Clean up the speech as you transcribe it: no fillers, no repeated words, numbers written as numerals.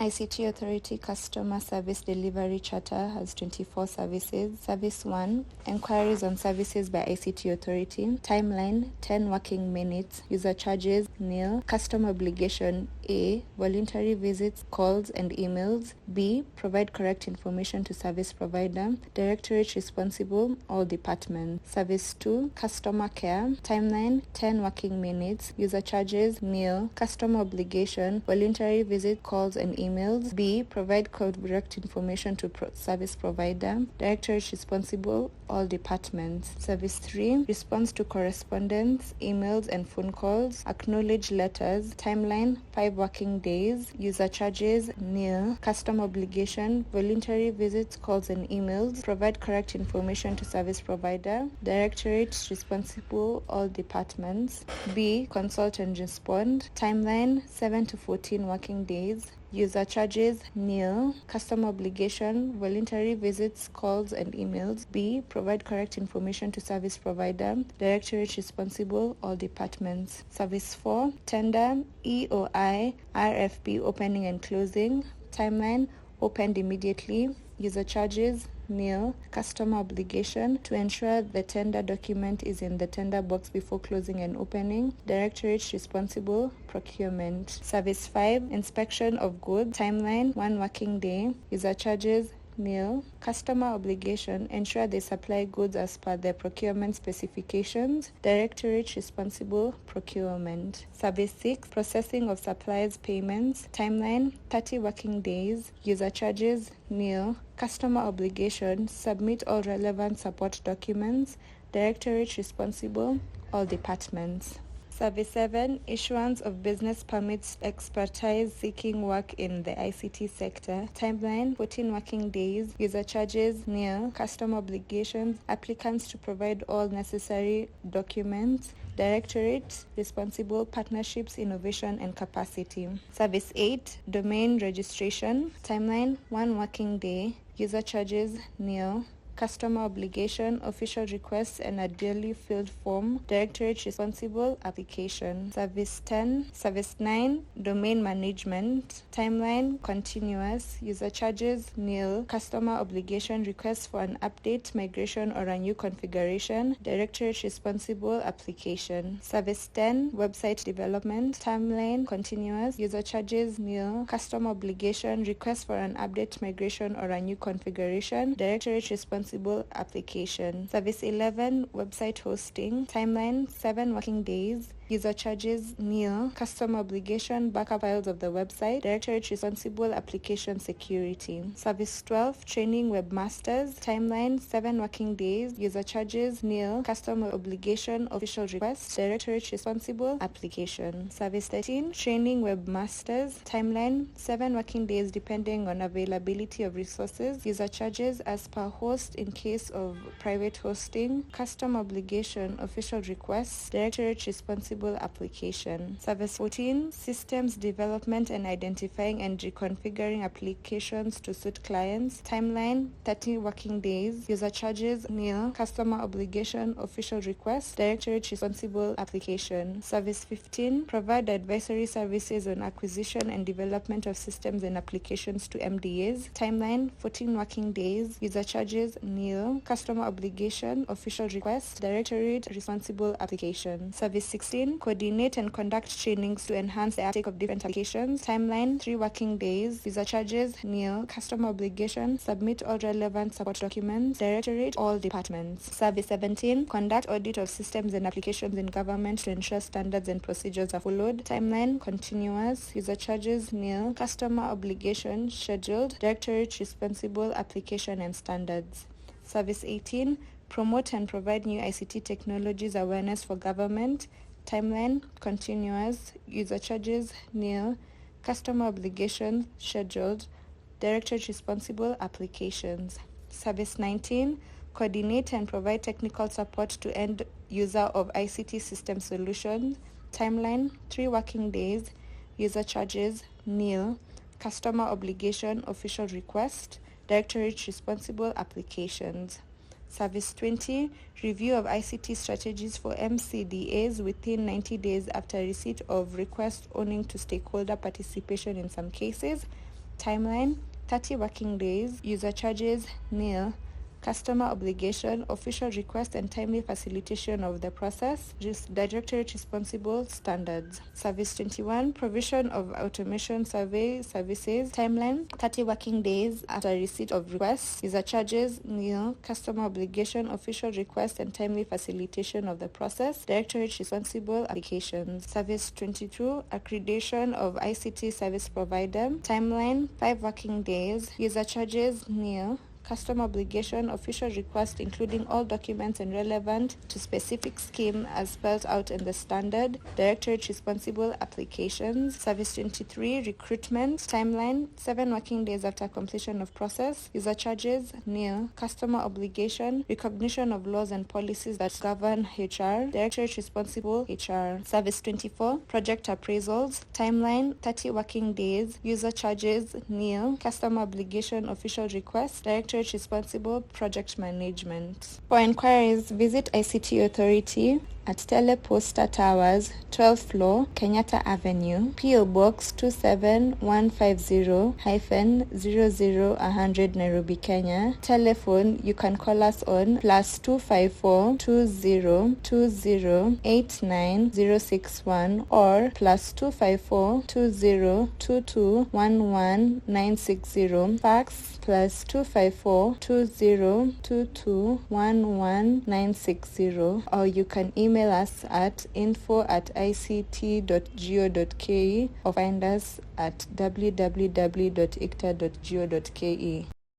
ICT Authority Customer Service Delivery Charter has 24 services. Service 1, Enquiries on Services by ICT Authority. Timeline, 10 working minutes. User charges, nil. Customer obligation, A, voluntary visits, calls and emails. B, provide correct information to service provider. Directorate responsible, all departments. Service 2, Customer Care. Timeline, 10 working minutes. User charges, nil. Customer obligation, voluntary visit, calls and emails. B, provide correct information to service provider. Directorate responsible, all departments. Service 3, response to correspondence, emails and phone calls. Acknowledge letters. Timeline, 5 working days. User charges, nil. Customer obligation, voluntary visits, calls and emails. Provide correct information to service provider. Directorate responsible, all departments. B, consult and respond. Timeline, 7 to 14 working days. User charges, nil. Customer obligation, voluntary visits, calls and emails. B, provide correct information to service provider. Directorate responsible, all departments. Service 4, tender, EOI, RFP opening and closing. Timeline, opened immediately. User charges, nil. Customer obligation, to ensure the tender document is in the tender box before closing and opening. Directorate responsible, procurement. Service 5, inspection of goods. Timeline, 1 working day. User charges, nil. Customer obligation, ensure they supply goods as per their procurement specifications. Directorate responsible, procurement. Service 6, processing of supplies payments. Timeline, 30 working days. User charges, nil. Customer obligation, submit all relevant support documents. Directorate responsible, all departments. Service 7, issuance of business permits, expertise seeking work in the ICT sector. Timeline, 14 working days. User charges, nil. Customer obligations, applicants to provide all necessary documents. Directorate responsible, partnerships, innovation and capacity. Service 8, domain registration. Timeline, 1 working day. User charges, nil. Customer obligation, official requests and a duly filled form. Directorate responsible, application. Service 10, Service 9, domain management. Timeline, continuous. User charges, nil. Customer obligation, requests for an update, migration or a new configuration. Directorate responsible, application. Service 10, website development. Timeline, continuous. User charges, nil. Customer obligation, request for an update, migration or a new configuration. Directorate responsible, application. Service 11, website hosting. Timeline, 7 working days. User charges, nil. Customer obligation, backup files of the website. Directorate responsible, application security. Service 12, training webmasters. Timeline, 7 working days. User charges, nil. Customer obligation, official request. Directorate responsible, application. Service 13, training webmasters. Timeline, 7 working days depending on availability of resources. User charges as per host in case of private hosting. Customer obligation, official requests. Directorate responsible, application. Service 14, systems development and identifying and reconfiguring applications to suit clients. Timeline, 30 working days. User charges, nil. Customer obligation, official request. Directorate responsible, application. Service 15, provide advisory services on acquisition and development of systems and applications to MDAs. Timeline, 14 working days. User charges, nil. Customer obligation, official request. Directorate responsible, application. Service 16, coordinate and conduct trainings to enhance the uptake of different applications. Timeline, 3 working days. User charges, nil. Customer obligation, submit all relevant support documents. Directorate, all departments. Service 17, conduct audit of systems and applications in government to ensure standards and procedures are followed. Timeline, continuous. User charges, nil. Customer obligation, scheduled. Directorate responsible, application and standards. Service 18, promote and provide new ICT technologies awareness for government. Timeline, continuous. User charges, nil. Customer obligation, scheduled. Directorate responsible, applications. Service 19, coordinate and provide technical support to end user of ICT system solutions. Timeline, 3 working days. User charges, nil. Customer obligation, official request. Directorate responsible, applications. Service 20, review of ICT strategies for MCDAs within 90 days after receipt of request owing to stakeholder participation in some cases. Timeline 30 working days. User charges nil. Customer obligation, official request and timely facilitation of the process. Directorate responsible standards. Service 21, provision of automation survey services. Timeline 30 working days after receipt of requests. User charges nil. Customer obligation, official request and timely facilitation of the process. Directorate responsible applications. Service 22, accreditation of ICT service provider. Timeline 5 working days. User charges nil. Customer obligation, official request including all documents and relevant to specific scheme as spelled out in the standard. Directorate responsible applications. Service 23, recruitment. Timeline 7 working days after completion of process. User charges nil. Customer obligation, recognition of laws and policies that govern HR. Directorate responsible HR. Service 24, project appraisals. Timeline 30 working days. User charges nil. Customer obligation, official request. Directorate responsible project management. For inquiries, visit ICT Authority at Teleposta Towers, 12th floor, Kenyatta Avenue, PO Box 27150-00100 Nairobi, Kenya. Telephone, you can call us on +254 2020 89061 or +254 2022 11960. Fax +254 2022 11960, or you can email us at info@ict.go.ke or find us at www.icta.go.ke.